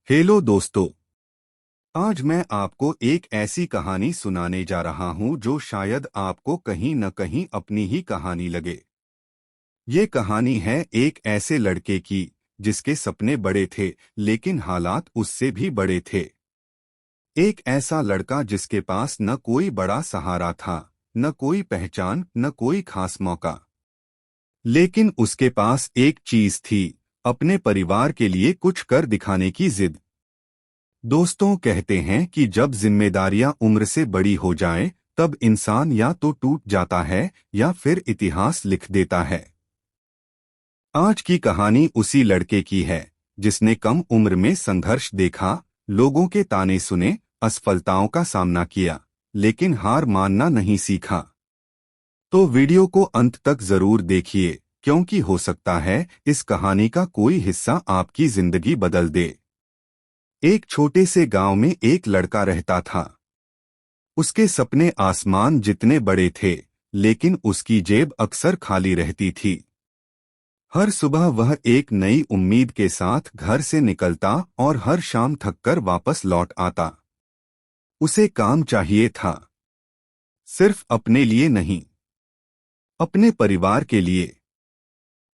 Hello दोस्तों। आज मैं आपको एक ऐसी कहानी सुनाने जा रहा हूं जो शायद आपको कहीं न कहीं अपनी ही कहानी लगे। ये कहानी है एक ऐसे लड़के की जिसके सपने बड़े थे लेकिन हालात उससे भी बड़े थे। एक ऐसा लड़का जिसके पास न कोई बड़ा सहारा था, न कोई पहचान, न कोई खास मौका। लेकिन उसके पास एक चीज थी, अपने परिवार के लिए कुछ कर दिखाने की जिद। दोस्तों कहते हैं कि जब जिम्मेदारियां उम्र से बड़ी हो जाएं, तब इंसान या तो टूट जाता है या फिर इतिहास लिख देता है। आज की कहानी उसी लड़के की है जिसने कम उम्र में संघर्ष देखा, लोगों के ताने सुने, असफलताओं का सामना किया, लेकिन हार मानना नहीं सीखा। तो वीडियो को अंत तक जरूर देखिए, क्योंकि हो सकता है इस कहानी का कोई हिस्सा आपकी जिंदगी बदल दे। एक छोटे से गांव में एक लड़का रहता था। उसके सपने आसमान जितने बड़े थे, लेकिन उसकी जेब अक्सर खाली रहती थी। हर सुबह वह एक नई उम्मीद के साथ घर से निकलता और हर शाम थककर वापस लौट आता। उसे काम चाहिए था, सिर्फ अपने लिए नहीं, अपने परिवार के लिए।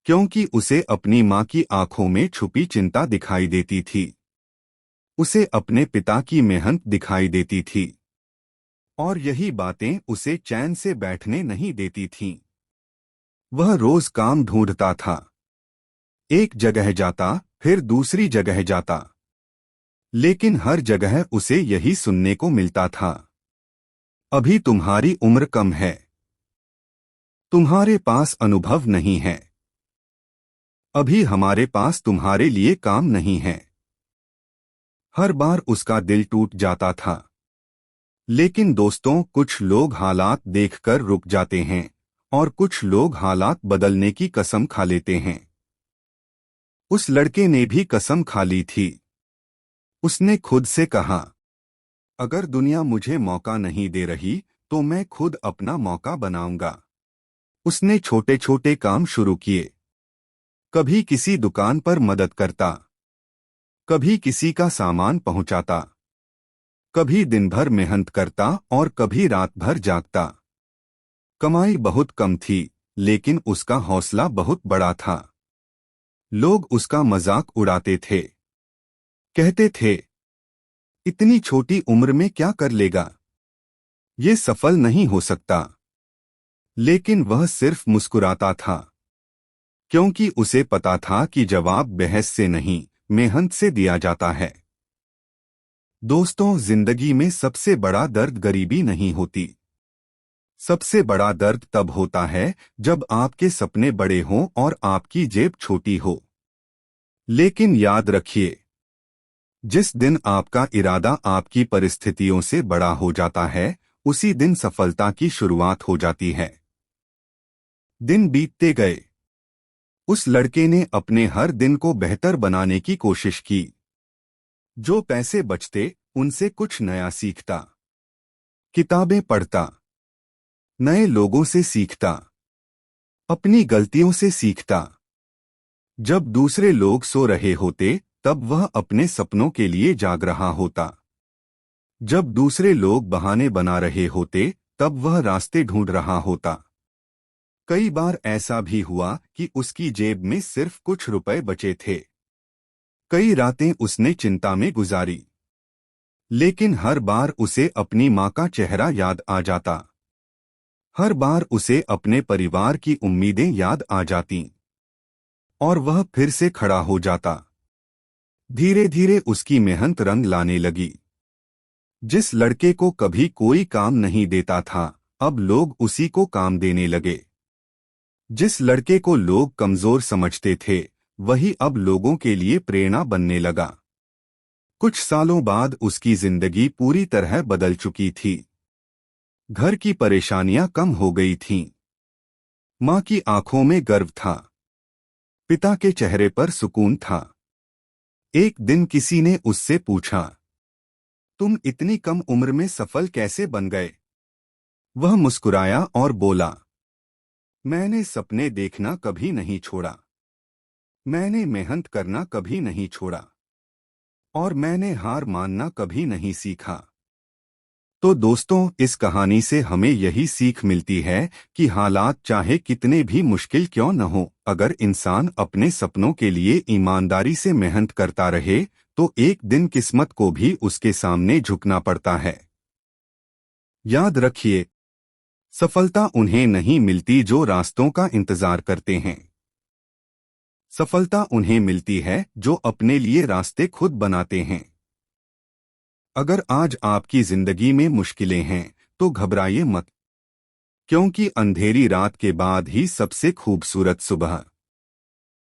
क्योंकि उसे अपनी माँ की आंखों में छुपी चिंता दिखाई देती थी, उसे अपने पिता की मेहनत दिखाई देती थी, और यही बातें उसे चैन से बैठने नहीं देती थीं। वह रोज काम ढूंढता था, एक जगह जाता, फिर दूसरी जगह जाता, लेकिन हर जगह उसे यही सुनने को मिलता था, अभी तुम्हारी उम्र कम है, तुम्हारे पास अनुभव नहीं है, अभी हमारे पास तुम्हारे लिए काम नहीं है। हर बार उसका दिल टूट जाता था। लेकिन दोस्तों, कुछ लोग हालात देखकर रुक जाते हैं और कुछ लोग हालात बदलने की कसम खा लेते हैं। उस लड़के ने भी कसम खा ली थी। उसने खुद से कहा, अगर दुनिया मुझे मौका नहीं दे रही तो मैं खुद अपना मौका बनाऊंगा। उसने छोटे छोटे काम शुरू किए, कभी किसी दुकान पर मदद करता, कभी किसी का सामान पहुंचाता, कभी दिन भर मेहनत करता और कभी रात भर जागता। कमाई बहुत कम थी, लेकिन उसका हौसला बहुत बड़ा था। लोग उसका मजाक उड़ाते थे, कहते थे, इतनी छोटी उम्र में क्या कर लेगा, ये सफल नहीं हो सकता। लेकिन वह सिर्फ मुस्कुराता था, क्योंकि उसे पता था कि जवाब बहस से नहीं, मेहनत से दिया जाता है। दोस्तों, जिंदगी में सबसे बड़ा दर्द गरीबी नहीं होती। सबसे बड़ा दर्द तब होता है जब आपके सपने बड़े हों और आपकी जेब छोटी हो। लेकिन याद रखिए, जिस दिन आपका इरादा आपकी परिस्थितियों से बड़ा हो जाता है, उसी दिन सफलता की शुरुआत हो जाती है। दिन बीतते गए। उस लड़के ने अपने हर दिन को बेहतर बनाने की कोशिश की। जो पैसे बचते, उनसे कुछ नया सीखता, किताबें पढ़ता, नए लोगों से सीखता, अपनी गलतियों से सीखता। जब दूसरे लोग सो रहे होते, तब वह अपने सपनों के लिए जाग रहा होता। जब दूसरे लोग बहाने बना रहे होते, तब वह रास्ते ढूंढ रहा होता। कई बार ऐसा भी हुआ कि उसकी जेब में सिर्फ कुछ रुपए बचे थे। कई रातें उसने चिंता में गुजारी, लेकिन हर बार उसे अपनी माँ का चेहरा याद आ जाता। हर बार उसे अपने परिवार की उम्मीदें याद आ जातीं, और वह फिर से खड़ा हो जाता। धीरे धीरे उसकी मेहनत रंग लाने लगी। जिस लड़के को कभी कोई काम नहीं देता था, अब लोग उसी को काम देने लगे। जिस लड़के को लोग कमजोर समझते थे, वही अब लोगों के लिए प्रेरणा बनने लगा। कुछ सालों बाद उसकी जिंदगी पूरी तरह बदल चुकी थी। घर की परेशानियां कम हो गई थीं। माँ की आंखों में गर्व था, पिता के चेहरे पर सुकून था। एक दिन किसी ने उससे पूछा, तुम इतनी कम उम्र में सफल कैसे बन गए? वह मुस्कुराया और बोला, मैंने सपने देखना कभी नहीं छोड़ा, मैंने मेहनत करना कभी नहीं छोड़ा, और मैंने हार मानना कभी नहीं सीखा। तो दोस्तों, इस कहानी से हमें यही सीख मिलती है कि हालात चाहे कितने भी मुश्किल क्यों न हो, अगर इंसान अपने सपनों के लिए ईमानदारी से मेहनत करता रहे तो एक दिन किस्मत को भी उसके सामने झुकना पड़ता है। याद रखिए, सफलता उन्हें नहीं मिलती जो रास्तों का इंतजार करते हैं। सफलता उन्हें मिलती है जो अपने लिए रास्ते खुद बनाते हैं। अगर आज आपकी जिंदगी में मुश्किलें हैं तो घबराइए मत, क्योंकि अंधेरी रात के बाद ही सबसे खूबसूरत सुबह